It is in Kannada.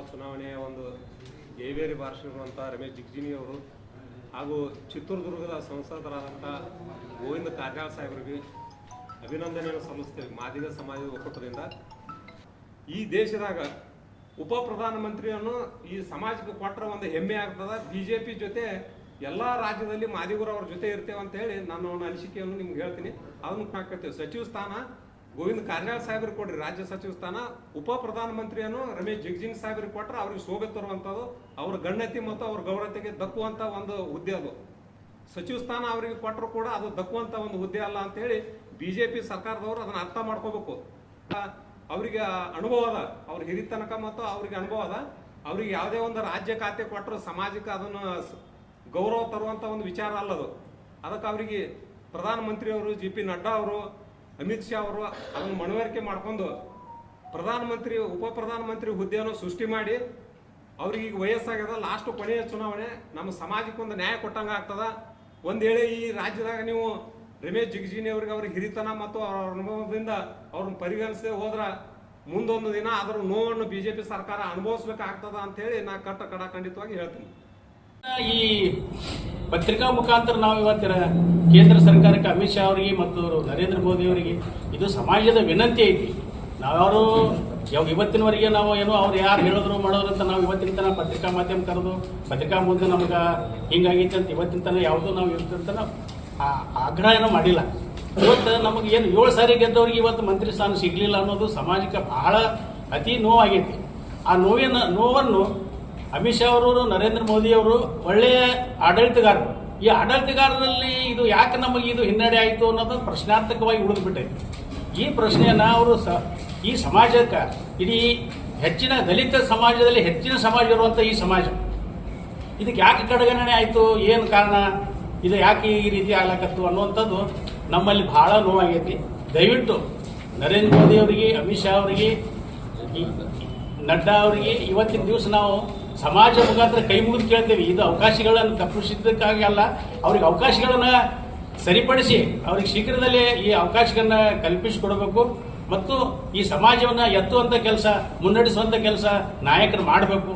ಚುನಾವಣೆಯ ಒಂದು ಜೈವೇರಿ ಭಾಷಿರುವಂಥ ರಮೇಶ್ ಜಿಗಜಿಣಗಿ ಅವರು ಹಾಗೂ ಚಿತ್ರದುರ್ಗದ ಸಂಸದರಾದಂಥ ಗೋವಿಂದ ಕಾರಜೋಳ ಸಾಹೇಬರಿಗೆ ಅಭಿನಂದನೆಯನ್ನು ಸಲ್ಲಿಸ್ತೇವೆ. ಮಾದಿಗ ಸಮಾಜದ ಒಕ್ಕೂಟದಿಂದ ಈ ದೇಶದಾಗ ಉಪ ಪ್ರಧಾನಮಂತ್ರಿಯನ್ನು ಈ ಸಮಾಜಕ್ಕೆ ಕೊಟ್ಟರೆ ಒಂದು ಹೆಮ್ಮೆ ಆಗ್ತದೆ. ಬಿಜೆಪಿ ಜೊತೆ ಎಲ್ಲ ರಾಜ್ಯದಲ್ಲಿ ಮಾದಿಗರು ಅವ್ರ ಜೊತೆ ಇರ್ತೇವೆ ಅಂತ ಹೇಳಿ ನಾನು ಅವನ ಅನಿಸಿಕೆಯನ್ನು ನಿಮ್ಗೆ ಹೇಳ್ತೀನಿ. ಅದನ್ನು ಹಾಕತ್ತೇವೆ. ಸಚಿವ ಸ್ಥಾನ ಗೋವಿಂದ ಕಾರಜೋಳ ಸಾಹೇಬ್ರಿಗೆ ಕೊಡ್ರಿ, ರಾಜ್ಯ ಸಚಿವ ಸ್ಥಾನ. ಉಪ ಪ್ರಧಾನಮಂತ್ರಿಯನ್ನು ರಮೇಶ್ ಜಿಗಜಿಣಗಿ ಸಾಹೇಬ್ರಿಗೆ ಕೊಟ್ಟರೆ ಅವ್ರಿಗೆ ಶೋಭೆ ತರುವಂಥದ್ದು, ಅವ್ರ ಗಣ್ಯತೆ ಮತ್ತು ಅವ್ರ ಗೌರವತೆಗೆ ದಕ್ಕುವಂಥ ಒಂದು ಹುದ್ದೆ ಅದು. ಸಚಿವ ಸ್ಥಾನ ಅವರಿಗೆ ಕೊಟ್ಟರು ಕೂಡ ಅದು ದಕ್ಕುವಂಥ ಒಂದು ಹುದ್ದೆ ಅಲ್ಲ ಅಂತೇಳಿ ಬಿಜೆಪಿ ಸರ್ಕಾರದವರು ಅದನ್ನು ಅರ್ಥ ಮಾಡ್ಕೋಬೇಕು. ಅವರಿಗೆ ಅನುಭವ ಅದ, ಅವ್ರ ಹಿರಿತನಕ ಮತ್ತು ಅವ್ರಿಗೆ ಅನುಭವ ಅದ. ಅವ್ರಿಗೆ ಯಾವುದೇ ಒಂದು ರಾಜ್ಯ ಖಾತೆ ಕೊಟ್ಟರು ಸಮಾಜಕ್ಕೆ ಅದನ್ನು ಗೌರವ ತರುವಂಥ ಒಂದು ವಿಚಾರ ಅಲ್ಲದು. ಅದಕ್ಕೆ ಅವರಿಗೆ ಪ್ರಧಾನಮಂತ್ರಿಯವರು JP ನಡ್ಡಾ ಅವರು, ಅಮಿತ್ ಶಾ ಅವರು ಅದನ್ನು ಮನವರಿಕೆ ಮಾಡ್ಕೊಂಡು ಪ್ರಧಾನಮಂತ್ರಿ ಉಪ ಪ್ರಧಾನಮಂತ್ರಿ ಹುದ್ದೆಯನ್ನು ಸೃಷ್ಟಿ ಮಾಡಿ ಅವ್ರಿಗೆ ಈಗ ವಯಸ್ಸಾಗ್ಯದ, ಲಾಸ್ಟ್ ಕೊನೆಯ ಚುನಾವಣೆ, ನಮ್ಮ ಸಮಾಜಕ್ಕೆ ಒಂದು ನ್ಯಾಯ ಕೊಟ್ಟಂಗೆ ಆಗ್ತದ. ಒಂದು ವೇಳೆ ಈ ರಾಜ್ಯದಾಗ ನೀವು ರಮೇಶ್ ಜಿಗಜಿಣಗಿ ಅವ್ರಿಗೆ ಅವ್ರ ಹಿರಿತನ ಮತ್ತು ಅವ್ರ ಅನುಭವದಿಂದ ಅವ್ರನ್ನ ಪರಿಗಣಿಸದೆ ಹೋದ್ರ ಮುಂದೊಂದು ದಿನ ಅದರ ನೋವನ್ನು ಬಿಜೆಪಿ ಸರ್ಕಾರ ಅನುಭವಿಸ್ಬೇಕಾಗ್ತದ ಅಂತ ಹೇಳಿ ನಾ ಖಂಡಿತವಾಗಿ ಹೇಳ್ತೀನಿ. ಈ ಪತ್ರಿಕಾ ಮುಖಾಂತರ ನಾವು ಇವತ್ತಿನ ಕೇಂದ್ರ ಸರ್ಕಾರಕ್ಕೆ ಅಮಿತ್ ಶಾ ಅವರಿಗೆ ಮತ್ತು ನರೇಂದ್ರ ಮೋದಿ ಅವರಿಗೆ ಇದು ಸಮಾಜದ ವಿನಂತಿ ಐತಿ. ನಾವ್ಯಾರು ಇವತ್ತಿನವರೆಗೆ ನಾವು ಏನೋ ಅವ್ರು ಯಾರು ಹೇಳಿದ್ರು ಮಾಡೋರು ಅಂತ ನಾವು ಇವತ್ತಿನ ತನಕ ಪತ್ರಿಕಾ ಮಾಧ್ಯಮ ಕರೆದು ಪತ್ರಿಕಾ ಮುಂದೆ ನಮ್ಗೆ ಹಿಂಗಾಗೈತೆ ಅಂತ ಇವತ್ತಿನ ತನಕ ಯಾವುದೂ ನಾವು ಇವತ್ತಿನ ಆಗ್ರಹ ಏನೋ ಮಾಡಿಲ್ಲ. ಇವತ್ತು ನಮಗೆ ಏನು 7 ಸಾರಿ ಗೆದ್ದವ್ರಿಗೆ ಇವತ್ತು ಮಂತ್ರಿ ಸ್ಥಾನ ಸಿಗಲಿಲ್ಲ ಅನ್ನೋದು ಸಮಾಜಕ್ಕೆ ಬಹಳ ಅತಿ ನೋವಾಗೈತಿ. ಆ ನೋವನ್ನು ಅಮಿತ್ ಶಾ ಅವರು, ನರೇಂದ್ರ ಮೋದಿ ಅವರು ಒಳ್ಳೆಯ ಆಡಳಿತಗಾರರು. ಈ ಆಡಳಿತಗಾರರಲ್ಲಿ ಇದು ಯಾಕೆ ನಮಗೆ ಇದು ಹಿನ್ನಡೆ ಆಯಿತು ಅನ್ನೋದು ಪ್ರಶ್ನಾರ್ಥಕವಾಗಿ ಉಳಿದುಬಿಟ್ಟೈತಿ. ಈ ಪ್ರಶ್ನೆಯನ್ನು ಅವರು ಈ ಸಮಾಜಕ್ಕೆ, ಇಡೀ ಹೆಚ್ಚಿನ ದಲಿತ ಸಮಾಜದಲ್ಲಿ ಹೆಚ್ಚಿನ ಸಮಾಜ ಇರುವಂಥ ಈ ಸಮಾಜ ಇದಕ್ಕೆ ಯಾಕೆ ಕಡೆಗಣನೆ ಆಯಿತು, ಏನು ಕಾರಣ, ಇದು ಯಾಕೆ ಈ ರೀತಿ ಆಗ್ಲಕತ್ತು ಅನ್ನುವಂಥದ್ದು ನಮ್ಮಲ್ಲಿ ಬಹಳ ನೋವಾಗೈತಿ. ದಯವಿಟ್ಟು ನರೇಂದ್ರ ಮೋದಿ ಅವರಿಗೆ, ಅಮಿತ್ ಶಾ ಅವರಿಗೆ, ನಡ್ಡಾ ಅವರಿಗೆ ಇವತ್ತಿನ ದಿವಸ ನಾವು ಸಮಾಜ ಮುಖಾಂತರ ಕೈ ಮುಗಿದು ಕೇಳ್ತೇವೆ. ಇದು ಅವಕಾಶಗಳನ್ನು ತಪ್ಪಿಸಿದ್ದಕ್ಕಾಗಿ ಅಲ್ಲ, ಅವ್ರಿಗೆ ಅವಕಾಶಗಳನ್ನು ಸರಿಪಡಿಸಿ ಅವ್ರಿಗೆ ಶೀಘ್ರದಲ್ಲೇ ಈ ಅವಕಾಶಗಳನ್ನ ಕಲ್ಪಿಸಿಕೊಡಬೇಕು ಮತ್ತು ಈ ಸಮಾಜವನ್ನು ಎತ್ತುವಂಥ ಕೆಲಸ, ಮುನ್ನಡೆಸುವಂಥ ಕೆಲಸ ನಾಯಕರು ಮಾಡಬೇಕು.